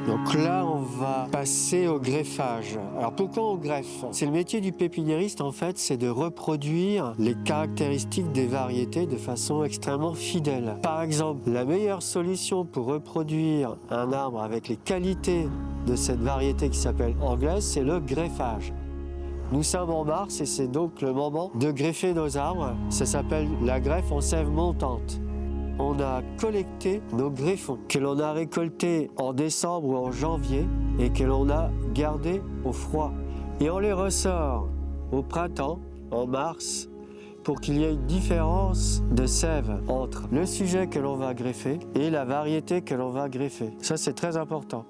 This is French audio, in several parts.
Donc là, on va passer au greffage. Alors pourquoi on greffe? C'est le métier du pépiniériste, en fait, c'est de reproduire les caractéristiques des variétés de façon extrêmement fidèle. Par exemple, la meilleure solution pour reproduire un arbre avec les qualités de cette variété qui s'appelle anglaise, c'est le greffage. Nous sommes en mars et c'est donc le moment de greffer nos arbres. Ça s'appelle la greffe en sève montante. On a collecté nos greffons que l'on a récoltés en décembre ou en janvier et que l'on a gardés au froid. Et on les ressort au printemps, en mars, pour qu'il y ait une différence de sève entre le sujet que l'on va greffer et la variété que l'on va greffer. Ça, c'est très important.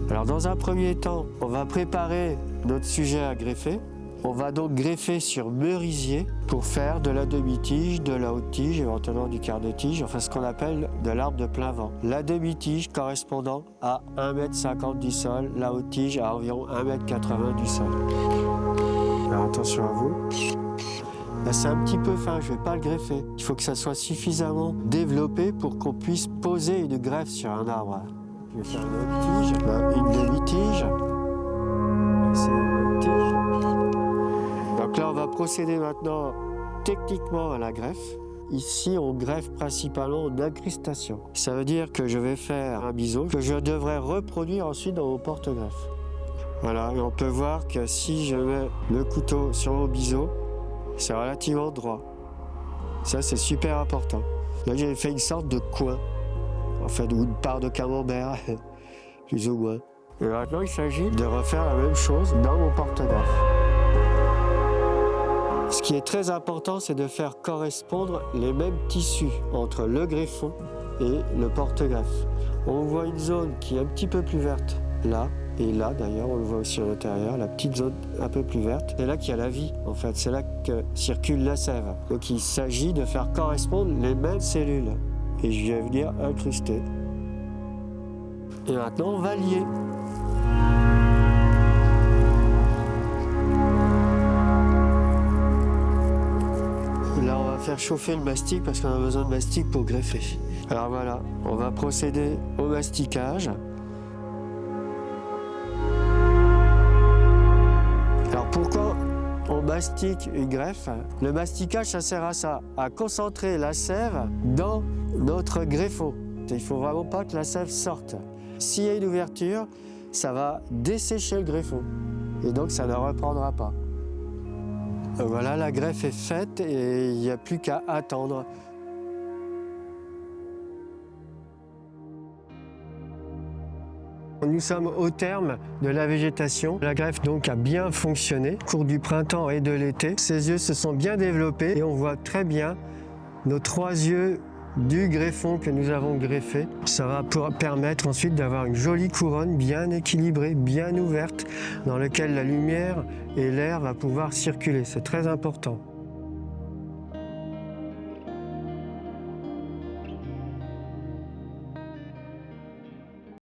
Alors, dans un premier temps, on va préparer notre sujet à greffer. On va donc greffer sur merisier pour faire de la demi-tige, de la haute tige, éventuellement du quart de tige, enfin ce qu'on appelle de l'arbre de plein vent. La demi-tige correspondant à 1,50 m du sol, la haute tige à environ 1,80 m du sol. Alors attention à vous. Là, c'est un petit peu fin, je ne vais pas le greffer. Il faut que ça soit suffisamment développé pour qu'on puisse poser une greffe sur un arbre. Je vais faire une haute tige, là, une demi-tige. C'est une haute tige. Donc là, on va procéder maintenant techniquement à la greffe. Ici, on greffe principalement en incrustation. Ça veut dire que je vais faire un biseau que je devrais reproduire ensuite dans mon porte-greffe. Voilà, et on peut voir que si je mets le couteau sur mon biseau, c'est relativement droit. Ça, c'est super important. Là, j'ai fait une sorte de coin, en fait, ou une part de camembert, plus ou moins. Et maintenant, il s'agit de refaire la même chose dans mon porte-greffe. Ce qui est très important, c'est de faire correspondre les mêmes tissus entre le greffon et le porte-greffe. On voit une zone qui est un petit peu plus verte là, et là d'ailleurs, on le voit aussi à l'intérieur, la petite zone un peu plus verte. C'est là qu'il y a la vie, en fait, c'est là que circule la sève. Donc il s'agit de faire correspondre les mêmes cellules. Et je vais venir incruster. Et maintenant, on va lier. Là, on va faire chauffer le mastic parce qu'on a besoin de mastic pour greffer. Alors voilà, on va procéder au masticage. Alors pourquoi on mastique une greffe? Le masticage, ça sert à ça, à concentrer la sève dans notre greffon. Il ne faut vraiment pas que la sève sorte. S'il y a une ouverture, ça va dessécher le greffon et donc ça ne reprendra pas. Voilà, la greffe est faite et il n'y a plus qu'à attendre. Nous sommes au terme de la végétation. La greffe donc a bien fonctionné au cours du printemps et de l'été. Ses yeux se sont bien développés et on voit très bien nos 3 yeux du greffon que nous avons greffé. Ça va permettre ensuite d'avoir une jolie couronne bien équilibrée, bien ouverte, dans laquelle la lumière et l'air va pouvoir circuler. C'est très important.